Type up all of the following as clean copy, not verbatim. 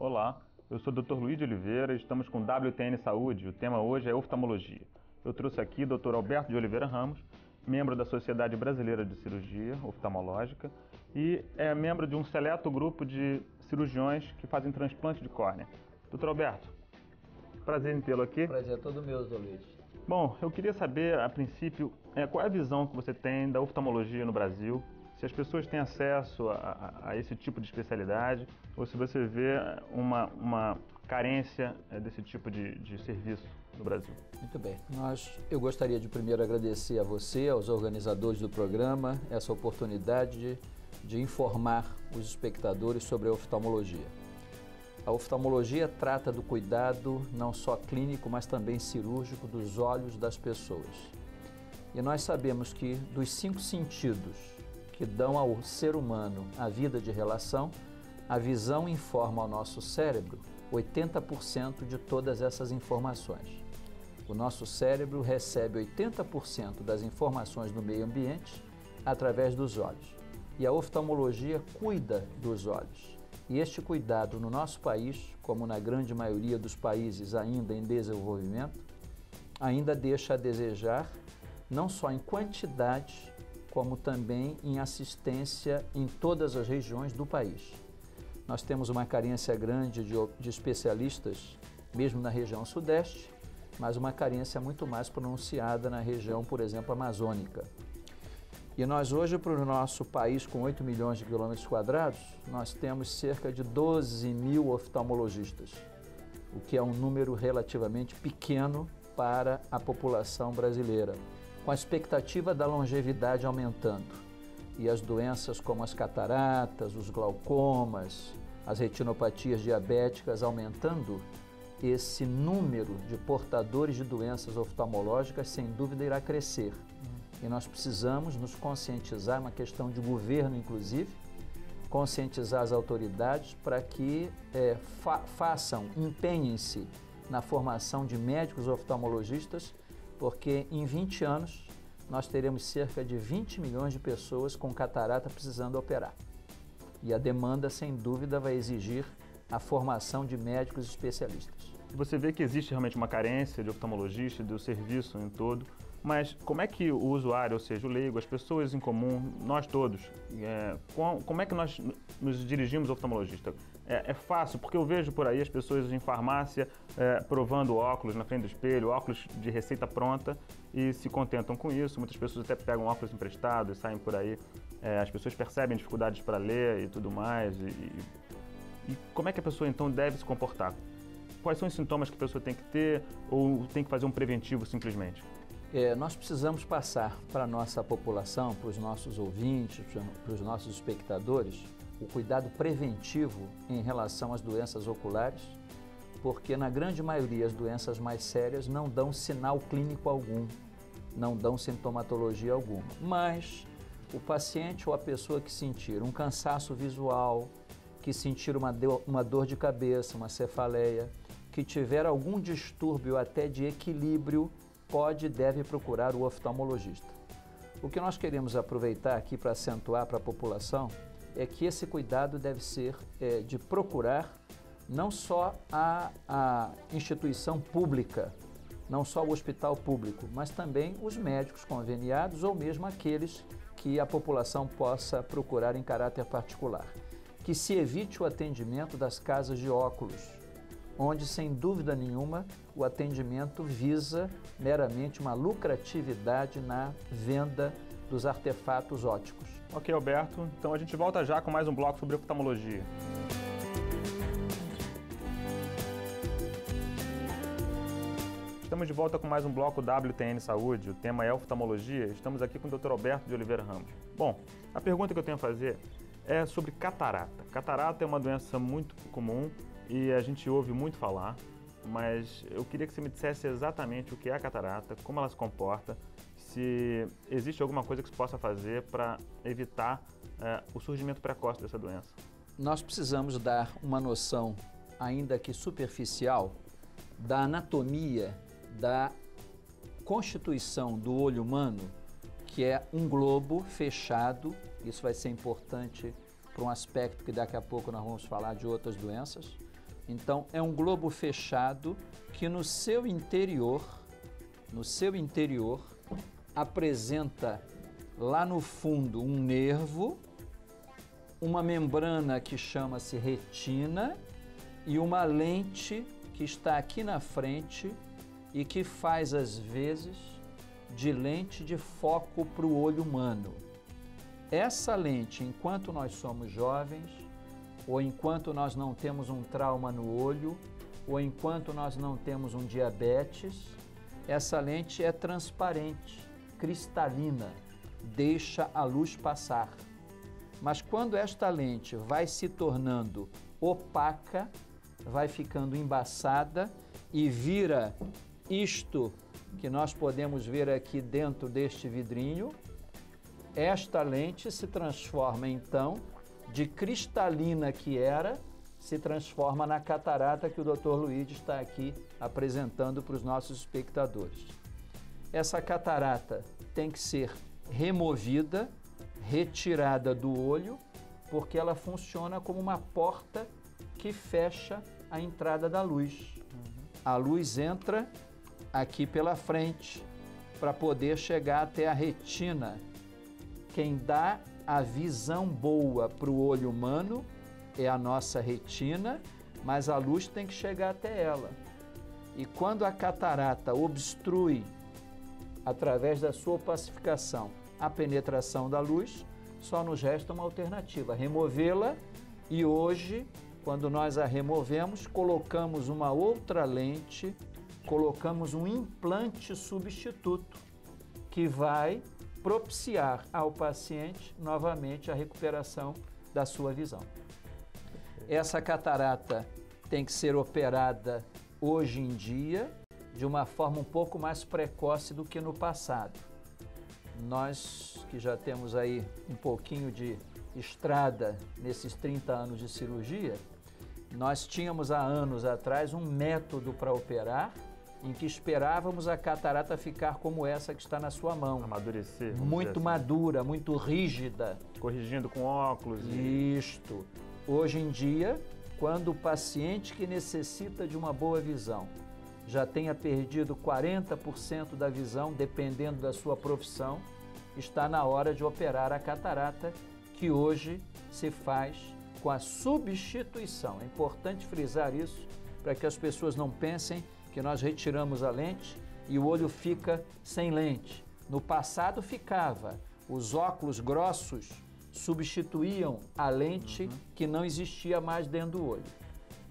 Olá, eu sou o Dr. Luiz de Oliveira e estamos com WTN Saúde. O tema hoje é oftalmologia. Eu trouxe aqui o Dr. Alberto de Oliveira Ramos, membro da Sociedade Brasileira de Cirurgia Oftalmológica e é membro de um seleto grupo de cirurgiões que fazem transplante de córnea. Dr. Alberto, prazer em tê-lo aqui. Prazer é todo meu, Dr. Luiz. Bom, eu queria saber, a princípio, qual é a visão que você tem da oftalmologia no Brasil, se as pessoas têm acesso a esse tipo de especialidade ou se você vê uma carência desse tipo de serviço no Brasil. Muito bem. Eu gostaria de primeiro agradecer a você, aos organizadores do programa, essa oportunidade de informar os espectadores sobre a oftalmologia. A oftalmologia trata do cuidado não só clínico, mas também cirúrgico dos olhos das pessoas. E nós sabemos que dos 5 sentidos que dão ao ser humano a vida de relação, a visão informa ao nosso cérebro 80% de todas essas informações. O nosso cérebro recebe 80% das informações do meio ambiente através dos olhos. E a oftalmologia cuida dos olhos. E este cuidado no nosso país, como na grande maioria dos países ainda em desenvolvimento, ainda deixa a desejar, não só em quantidade, como também em assistência em todas as regiões do país. Nós temos uma carência grande de especialistas, mesmo na região sudeste, mas uma carência muito mais pronunciada na região, por exemplo, amazônica. E nós hoje, para o nosso país com 8 milhões de quilômetros quadrados, nós temos cerca de 12 mil oftalmologistas, o que é um número relativamente pequeno para a população brasileira, com a expectativa da longevidade aumentando e as doenças como as cataratas, os glaucomas, as retinopatias diabéticas aumentando, esse número de portadores de doenças oftalmológicas sem dúvida irá crescer. E nós precisamos nos conscientizar, uma questão de governo inclusive, conscientizar as autoridades para que empenhem-se na formação de médicos oftalmologistas, porque em 20 anos nós teremos cerca de 20 milhões de pessoas com catarata precisando operar. E a demanda, sem dúvida, vai exigir a formação de médicos especialistas. Você vê que existe realmente uma carência de oftalmologista, do serviço em todo, mas como é que o usuário, ou seja, o leigo, as pessoas em comum, nós todos, como é que nós nos dirigimos ao oftalmologista? É fácil, porque eu vejo por aí as pessoas em farmácia provando óculos na frente do espelho, óculos de receita pronta e se contentam com isso. Muitas pessoas até pegam óculos emprestados e saem por aí. As pessoas percebem dificuldades para ler e tudo mais. E como é que a pessoa então deve se comportar? Quais são os sintomas que a pessoa tem que ter ou tem que fazer um preventivo simplesmente? Nós precisamos passar para a nossa população, para os nossos ouvintes, para os nossos espectadores, o cuidado preventivo em relação às doenças oculares, porque na grande maioria as doenças mais sérias não dão sinal clínico algum, não dão sintomatologia alguma. Mas o paciente ou a pessoa que sentir um cansaço visual, que sentir uma dor de cabeça, uma cefaleia, que tiver algum distúrbio até de equilíbrio, pode e deve procurar o oftalmologista. O que nós queremos aproveitar aqui para acentuar para a população é que esse cuidado deve ser de procurar não só a instituição pública, não só o hospital público, mas também os médicos conveniados ou mesmo aqueles que a população possa procurar em caráter particular. Que se evite o atendimento das casas de óculos, onde, sem dúvida nenhuma, o atendimento visa meramente uma lucratividade na venda dos artefatos ópticos. Ok, Alberto. Então a gente volta já com mais um bloco sobre oftalmologia. Estamos de volta com mais um bloco WTN Saúde. O tema é oftalmologia. Estamos aqui com o Dr. Alberto de Oliveira Ramos. Bom, a pergunta que eu tenho a fazer é sobre catarata. Catarata é uma doença muito comum e a gente ouve muito falar, mas eu queria que você me dissesse exatamente o que é a catarata, como ela se comporta, se existe alguma coisa que se possa fazer para evitar o surgimento precoce dessa doença. Nós precisamos dar uma noção, ainda que superficial, da anatomia, da constituição do olho humano, que é um globo fechado. Isso vai ser importante para um aspecto que daqui a pouco nós vamos falar de outras doenças. Então, é um globo fechado que no seu interior, apresenta lá no fundo um nervo, uma membrana que chama-se retina e uma lente que está aqui na frente e que faz, às vezes, de lente de foco para o olho humano. Essa lente, enquanto nós somos jovens, ou enquanto nós não temos um trauma no olho, ou enquanto nós não temos um diabetes, essa lente é transparente, cristalina, deixa a luz passar. Mas quando esta lente vai se tornando opaca, vai ficando embaçada e vira isto que nós podemos ver aqui dentro deste vidrinho, esta lente se transforma então, de cristalina que era, se transforma na catarata que o Dr. Luiz está aqui apresentando para os nossos espectadores. Essa catarata tem que ser removida, retirada do olho, porque ela funciona como uma porta que fecha a entrada da luz. A luz entra aqui pela frente para poder chegar até a retina. Quem dá a visão boa para o olho humano é a nossa retina, mas a luz tem que chegar até ela. E quando a catarata obstrui, através da sua opacificação, a penetração da luz, só nos resta uma alternativa, removê-la, e hoje, quando nós a removemos, colocamos uma outra lente, colocamos um implante substituto, que vai propiciar ao paciente novamente a recuperação da sua visão. Essa catarata tem que ser operada hoje em dia de uma forma um pouco mais precoce do que no passado. Nós que já temos aí um pouquinho de estrada nesses 30 anos de cirurgia, nós tínhamos há anos atrás um método para operar em que esperávamos a catarata ficar como essa que está na sua mão. Amadurecer. Muito madura, muito rígida. Corrigindo com óculos. Isto. Hoje em dia, quando o paciente que necessita de uma boa visão já tenha perdido 40% da visão, dependendo da sua profissão, está na hora de operar a catarata, que hoje se faz com a substituição. É importante frisar isso para que as pessoas não pensem que nós retiramos a lente e o olho fica sem lente. No passado ficava. Os óculos grossos substituíam a lente que não existia mais dentro do olho.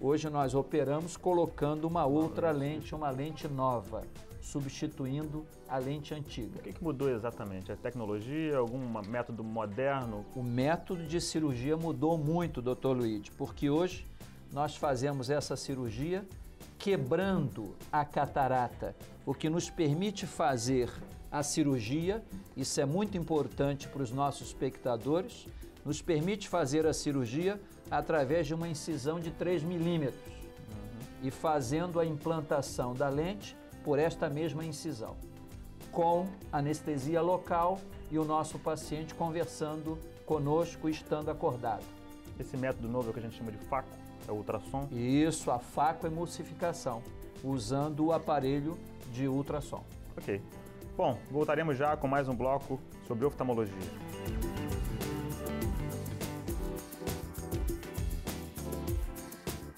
Hoje nós operamos colocando uma outra lente, uma lente nova, substituindo a lente antiga. O que mudou exatamente? É tecnologia, algum método moderno? O método de cirurgia mudou muito, Dr. Luiz, porque hoje nós fazemos essa cirurgia quebrando a catarata, o que nos permite fazer a cirurgia, isso é muito importante para os nossos espectadores, nos permite fazer a cirurgia através de uma incisão de 3 milímetros e fazendo a implantação da lente por esta mesma incisão, com anestesia local e o nosso paciente conversando conosco, estando acordado. Esse método novo é o que a gente chama de FACO, é o ultrassom? Isso, a FACO-emulsificação, usando o aparelho de ultrassom. Ok. Bom, voltaremos já com mais um bloco sobre oftalmologia.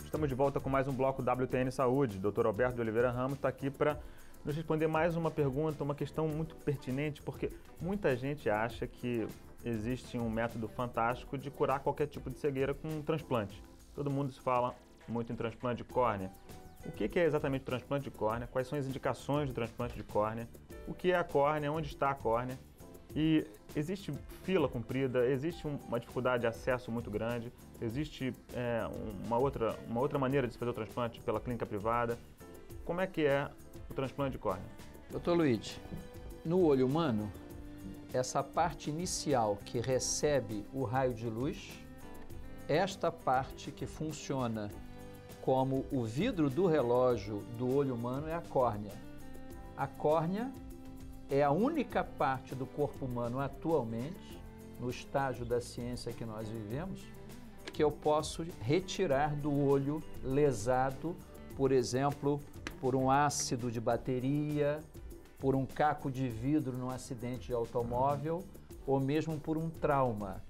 Estamos de volta com mais um bloco WTN Saúde. Dr. Alberto de Oliveira Ramos está aqui para nos responder mais uma pergunta, uma questão muito pertinente, porque muita gente acha que existe um método fantástico de curar qualquer tipo de cegueira com um transplante. Todo mundo se fala muito em transplante de córnea. O que é exatamente o transplante de córnea? Quais são as indicações do transplante de córnea? O que é a córnea? Onde está a córnea? E existe fila comprida? Existe uma dificuldade de acesso muito grande? Existe uma outra maneira de se fazer o transplante pela clínica privada? Como é que é o transplante de córnea? Dr. Luiz, no olho humano, essa parte inicial que recebe o raio de luz, esta parte que funciona como o vidro do relógio do olho humano é a córnea. A córnea é a única parte do corpo humano atualmente, no estágio da ciência que nós vivemos, que eu posso retirar do olho lesado, por exemplo, por um ácido de bateria, por um caco de vidro num acidente de automóvel ou mesmo por um trauma.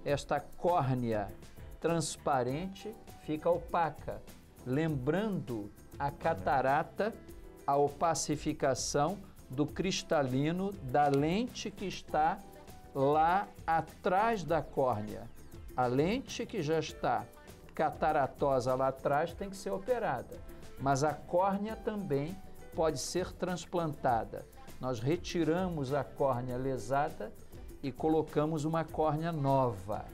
Esta córnea transparente fica opaca, lembrando a catarata, a opacificação do cristalino da lente que está lá atrás da córnea. A lente que já está cataratosa lá atrás tem que ser operada, mas a córnea também pode ser transplantada. Nós retiramos a córnea lesada e colocamos uma córnea nova.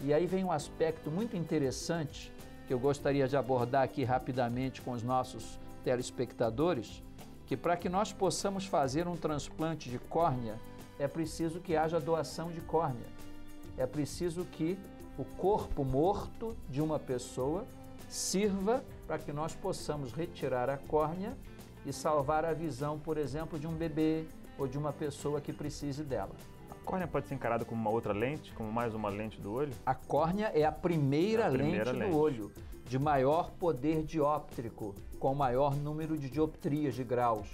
E aí vem um aspecto muito interessante que eu gostaria de abordar aqui rapidamente com os nossos telespectadores, que para que nós possamos fazer um transplante de córnea, é preciso que haja doação de córnea. É preciso que o corpo morto de uma pessoa sirva para que nós possamos retirar a córnea e salvar a visão, por exemplo, de um bebê ou de uma pessoa que precise dela. A córnea pode ser encarada como uma outra lente, como mais uma lente do olho? A córnea é a primeira lente do olho, de maior poder dióptrico, com maior número de dioptrias, de graus.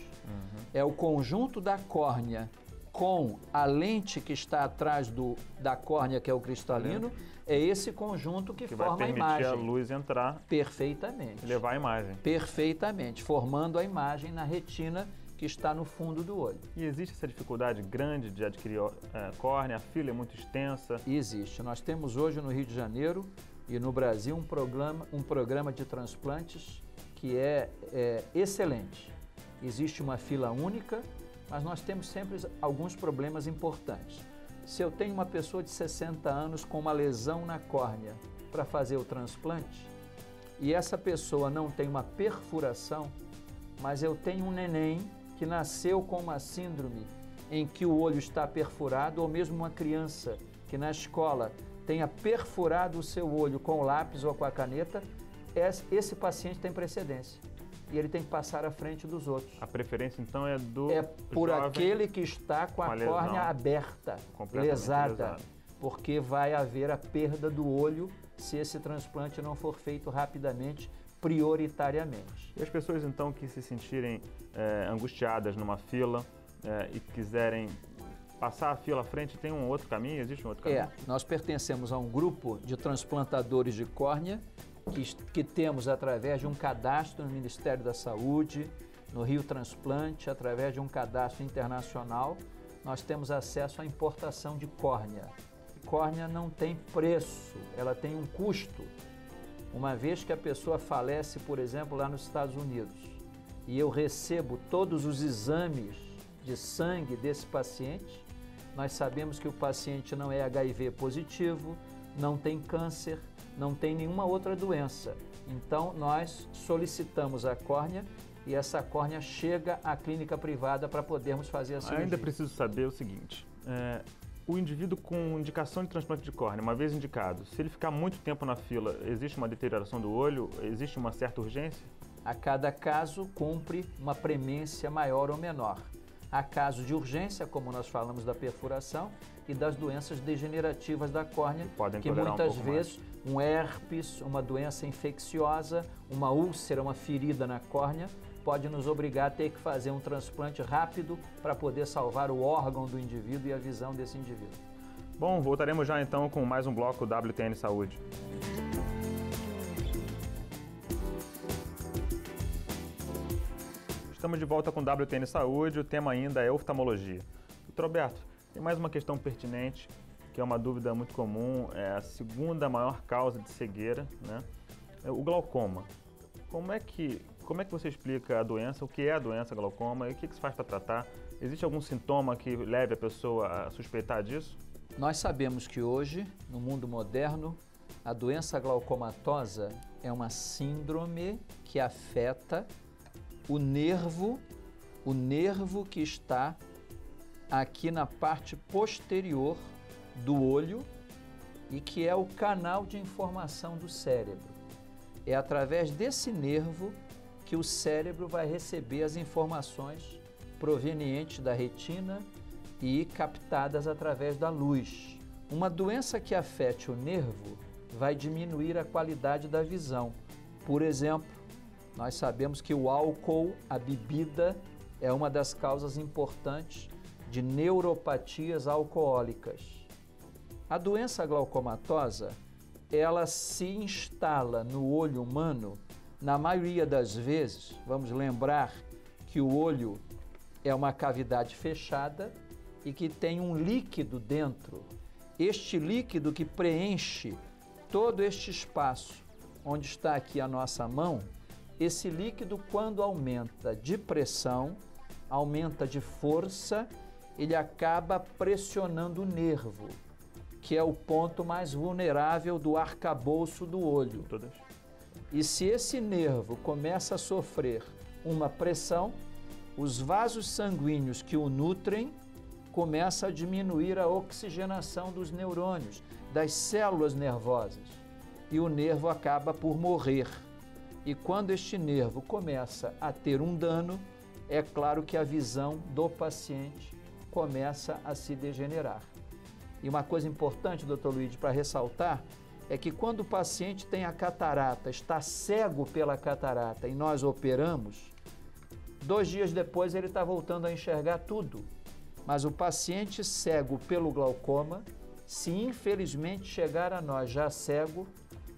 É o conjunto da córnea com a lente que está atrás da córnea, que é o cristalino, é esse conjunto que forma a imagem. Vai permitir a luz entrar. Perfeitamente. E levar a imagem. Perfeitamente, formando a imagem na retina que está no fundo do olho. E existe essa dificuldade grande de adquirir córnea? A fila é muito extensa? Existe. Nós temos hoje no Rio de Janeiro e no Brasil um programa de transplantes que é excelente. Existe uma fila única, mas nós temos sempre alguns problemas importantes. Se eu tenho uma pessoa de 60 anos com uma lesão na córnea para fazer o transplante e essa pessoa não tem uma perfuração, mas eu tenho um neném que nasceu com uma síndrome em que o olho está perfurado, ou mesmo uma criança que na escola tenha perfurado o seu olho com o lápis ou com a caneta, esse paciente tem precedência. E ele tem que passar à frente dos outros. A preferência, então, é do por jovem aquele que está com a córnea aberta, lesada, porque vai haver a perda do olho se esse transplante não for feito rapidamente, prioritariamente. E as pessoas, então, que se sentirem angustiadas numa fila e quiserem passar a fila à frente, tem um outro caminho? Existe um outro caminho? Nós pertencemos a um grupo de transplantadores de córnea que temos através de um cadastro no Ministério da Saúde, no Rio Transplante, através de um cadastro internacional, nós temos acesso à importação de córnea. Córnea não tem preço, ela tem um custo. Uma vez que a pessoa falece, por exemplo, lá nos Estados Unidos, e eu recebo todos os exames de sangue desse paciente, nós sabemos que o paciente não é HIV positivo, não tem câncer, não tem nenhuma outra doença. Então, nós solicitamos a córnea e essa córnea chega à clínica privada para podermos fazer a cirurgia. Ainda preciso saber o seguinte, o indivíduo com indicação de transplante de córnea, uma vez indicado, se ele ficar muito tempo na fila, existe uma deterioração do olho? Existe uma certa urgência? A cada caso cumpre uma premência maior ou menor. Há casos de urgência, como nós falamos da perfuração, e das doenças degenerativas da córnea, que muitas vezes um herpes, uma doença infecciosa, uma úlcera, uma ferida na córnea, pode nos obrigar a ter que fazer um transplante rápido para poder salvar o órgão do indivíduo e a visão desse indivíduo. Bom, voltaremos já então com mais um bloco WTN Saúde. Estamos de volta com WTN Saúde, o tema ainda é oftalmologia. Doutor Alberto, tem mais uma questão pertinente, que é uma dúvida muito comum, é a segunda maior causa de cegueira, né? O glaucoma. Como é que você explica a doença, o que é a doença glaucoma e o que se faz para tratar? Existe algum sintoma que leve a pessoa a suspeitar disso? Nós sabemos que hoje, no mundo moderno, a doença glaucomatosa é uma síndrome que afeta o nervo que está aqui na parte posterior do olho e que é o canal de informação do cérebro. É através desse nervo que o cérebro vai receber as informações provenientes da retina e captadas através da luz. Uma doença que afete o nervo vai diminuir a qualidade da visão. Por exemplo, nós sabemos que o álcool, a bebida, é uma das causas importantes de neuropatias alcoólicas. A doença glaucomatosa, ela se instala no olho humano, na maioria das vezes. Vamos lembrar que o olho é uma cavidade fechada e que tem um líquido dentro. Este líquido que preenche todo este espaço onde está aqui a nossa mão, esse líquido, quando aumenta de pressão, aumenta de força, ele acaba pressionando o nervo, que é o ponto mais vulnerável do arcabouço do olho. E se esse nervo começa a sofrer uma pressão, os vasos sanguíneos que o nutrem começam a diminuir a oxigenação dos neurônios, das células nervosas, e o nervo acaba por morrer. E quando este nervo começa a ter um dano, é claro que a visão do paciente começa a se degenerar. E uma coisa importante, Dr. Luiz, para ressaltar, é que quando o paciente tem a catarata, está cego pela catarata e nós operamos, 2 dias depois ele está voltando a enxergar tudo. Mas o paciente cego pelo glaucoma, se infelizmente chegar a nós já cego,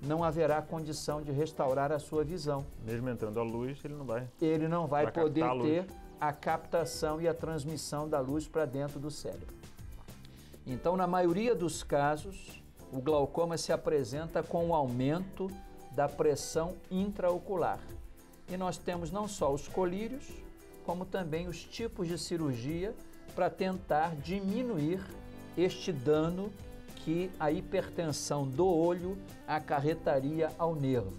não haverá condição de restaurar a sua visão. Mesmo entrando a luz, ele não vai. Ele não vai poder ter a captação e a transmissão da luz para dentro do cérebro. Então, na maioria dos casos, o glaucoma se apresenta com o aumento da pressão intraocular. E nós temos não só os colírios, como também os tipos de cirurgia para tentar diminuir este dano que a hipertensão do olho acarretaria ao nervo.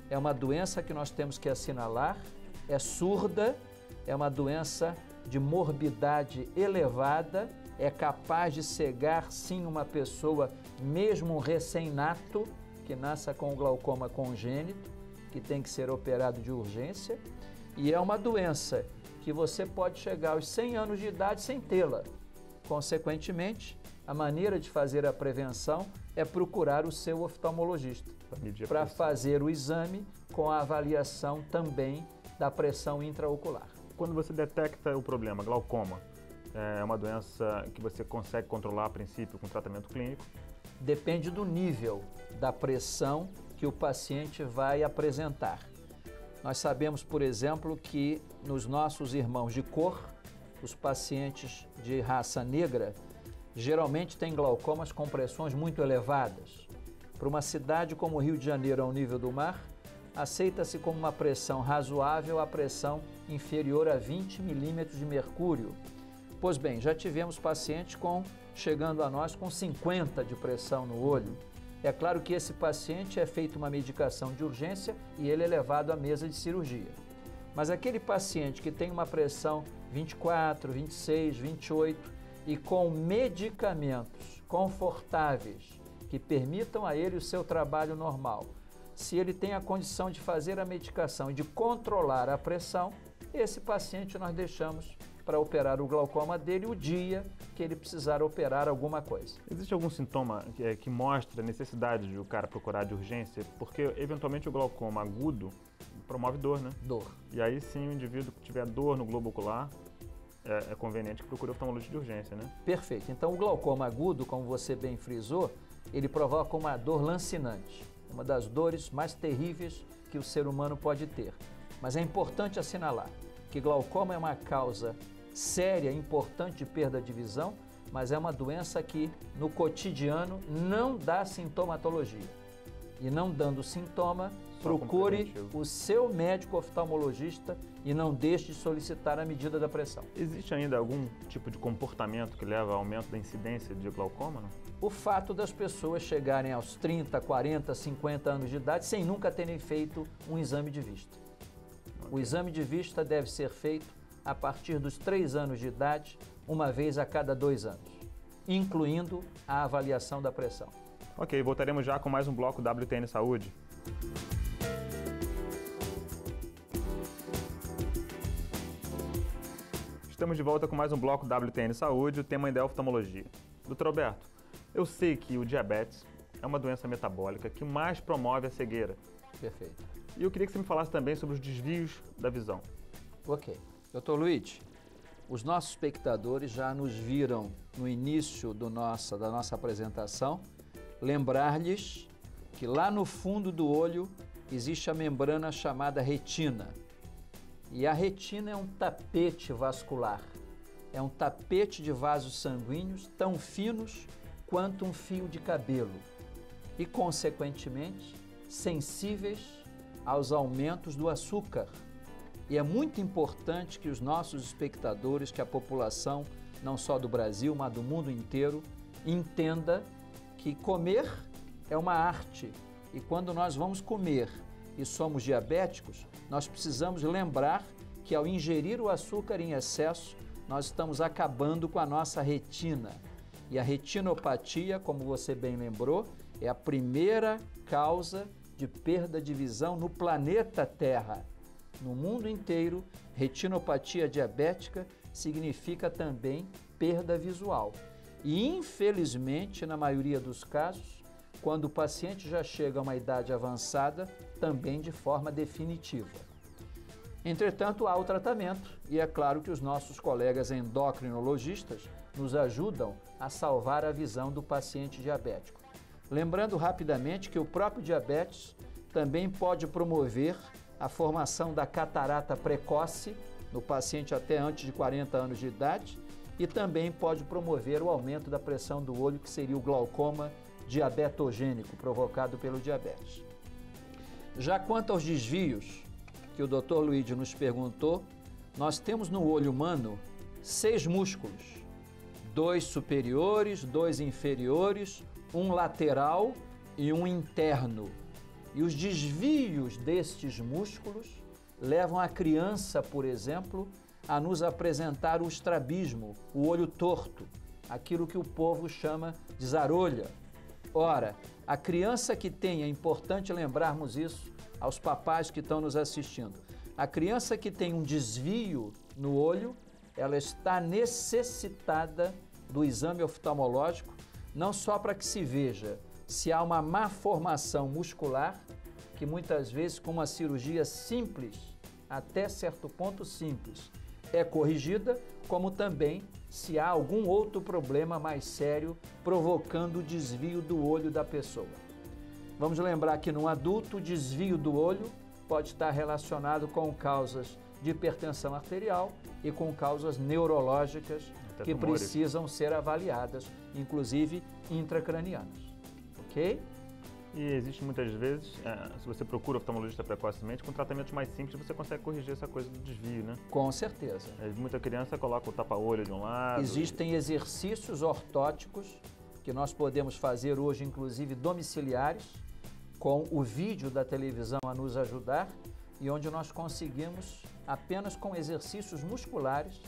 É uma doença que nós temos que assinalar, é surda, é uma doença de morbidade elevada, é capaz de cegar sim uma pessoa, mesmo um recém-nato, que nasça com o glaucoma congênito, que tem que ser operado de urgência, e é uma doença que você pode chegar aos 100 anos de idade sem tê-la. Consequentemente, a maneira de fazer a prevenção é procurar o seu oftalmologista para fazer o exame com a avaliação também da pressão intraocular. Quando você detecta o problema, glaucoma, é uma doença que você consegue controlar a princípio com tratamento clínico? Depende do nível da pressão que o paciente vai apresentar. Nós sabemos, por exemplo, que nos nossos irmãos de cor, os pacientes de raça negra, geralmente têm glaucomas com pressões muito elevadas. Para uma cidade como o Rio de Janeiro, ao nível do mar, aceita-se como uma pressão razoável a pressão inferior a 20 milímetros de mercúrio. Pois bem, já tivemos pacientes chegando a nós com 50 de pressão no olho. É claro que esse paciente é feita uma medicação de urgência e ele é levado à mesa de cirurgia. Mas aquele paciente que tem uma pressão 24, 26, 28 e com medicamentos confortáveis que permitam a ele o seu trabalho normal, se ele tem a condição de fazer a medicação e de controlar a pressão, esse paciente nós deixamos para operar o glaucoma dele o dia que ele precisar operar alguma coisa. Existe algum sintoma que mostra a necessidade de o cara procurar de urgência? Porque, eventualmente, o glaucoma agudo promove dor, né? Dor. E aí, sim, o indivíduo que tiver dor no globo ocular, é conveniente que procure oftalmologista de urgência, né? Perfeito. Então, o glaucoma agudo, como você bem frisou, ele provoca uma dor lancinante, uma das dores mais terríveis que o ser humano pode ter. Mas é importante assinalar que glaucoma é uma causa séria, importante de perda de visão, mas é uma doença que no cotidiano não dá sintomatologia. E não dando sintoma, procure o seu médico oftalmologista e não deixe de solicitar a medida da pressão. Existe ainda algum tipo de comportamento que leva ao aumento da incidência de glaucoma? Não? O fato das pessoas chegarem aos 30, 40, 50 anos de idade sem nunca terem feito um exame de vista. O exame de vista deve ser feito a partir dos 3 anos de idade, uma vez a cada 2 anos, incluindo a avaliação da pressão. Ok, voltaremos já com mais um bloco WTN Saúde. Estamos de volta com mais um bloco WTN Saúde, o tema ainda é oftalmologia. Dr. Alberto, eu sei que o diabetes é uma doença metabólica que mais promove a cegueira. Perfeito. E eu queria que você me falasse também sobre os desvios da visão. Ok. Dr. Luiz, os nossos espectadores já nos viram no início da nossa apresentação. Lembrar-lhes que lá no fundo do olho existe a membrana chamada retina. E a retina é um tapete vascular. É um tapete de vasos sanguíneos tão finos quanto um fio de cabelo e, consequentemente, sensíveis aos aumentos do açúcar. E é muito importante que os nossos espectadores, que a população, não só do Brasil, mas do mundo inteiro, entenda que comer é uma arte. E quando nós vamos comer e somos diabéticos, nós precisamos lembrar que ao ingerir o açúcar em excesso, nós estamos acabando com a nossa retina. E a retinopatia, como você bem lembrou, é a primeira causa de perda de visão no planeta Terra. No mundo inteiro, retinopatia diabética significa também perda visual. E, infelizmente, na maioria dos casos, quando o paciente já chega a uma idade avançada, também de forma definitiva. Entretanto, há o tratamento e é claro que os nossos colegas endocrinologistas nos ajudam a salvar a visão do paciente diabético. Lembrando rapidamente que o próprio diabetes também pode promover a formação da catarata precoce no paciente até antes de 40 anos de idade e também pode promover o aumento da pressão do olho, que seria o glaucoma diabetogênico provocado pelo diabetes. Já quanto aos desvios que o Dr. Luigi nos perguntou, nós temos no olho humano 6 músculos, 2 superiores, 2 inferiores, um lateral e um interno. E os desvios destes músculos levam a criança, por exemplo, a nos apresentar o estrabismo, o olho torto, aquilo que o povo chama de zarolha. Ora, a criança que tem, é importante lembrarmos isso aos papais que estão nos assistindo, a criança que tem um desvio no olho, ela está necessitada do exame oftalmológico, não só para que se veja se há uma má formação muscular, que muitas vezes com uma cirurgia simples, até certo ponto simples, é corrigida, como também se há algum outro problema mais sério provocando o desvio do olho da pessoa. Vamos lembrar que no adulto o desvio do olho pode estar relacionado com causas de hipertensão arterial e com causas neurológicas que precisam ser avaliadas, inclusive intracranianas. Ok? E existe muitas vezes, se você procura oftalmologista precocemente, com tratamentos mais simples você consegue corrigir essa coisa do desvio, né? Com certeza. Muita criança coloca o tapa-olho de um lado. Existem exercícios ortóticos que nós podemos fazer hoje, inclusive domiciliares, com o vídeo da televisão a nos ajudar e onde nós conseguimos, apenas com exercícios musculares,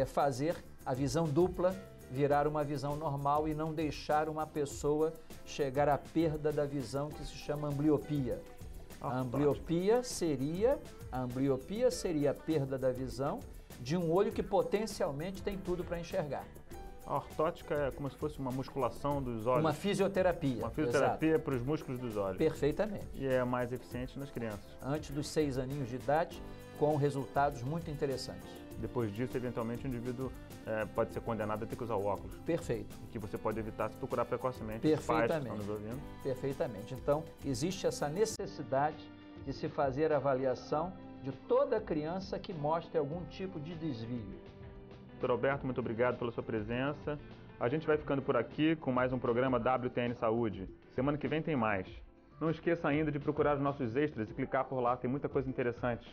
fazer a visão dupla virar uma visão normal e não deixar uma pessoa chegar à perda da visão, que se chama ambliopia. A ambliopia seria a perda da visão de um olho que potencialmente tem tudo para enxergar. A ortótica é como se fosse uma musculação dos olhos. Uma fisioterapia. Uma fisioterapia para os músculos dos olhos. Perfeitamente. E é mais eficiente nas crianças. Antes dos 6 aninhos de idade, com resultados muito interessantes. Depois disso, eventualmente, o indivíduo pode ser condenado a ter que usar o óculos. Perfeito. Que você pode evitar se procurar precocemente. Perfeitamente. Os pais que estão nos ouvindo. Perfeitamente. Então, existe essa necessidade de se fazer a avaliação de toda criança que mostre algum tipo de desvio. Dr. Alberto, muito obrigado pela sua presença. A gente vai ficando por aqui com mais um programa WTN Saúde. Semana que vem tem mais. Não esqueça ainda de procurar os nossos extras e clicar por lá, tem muita coisa interessante.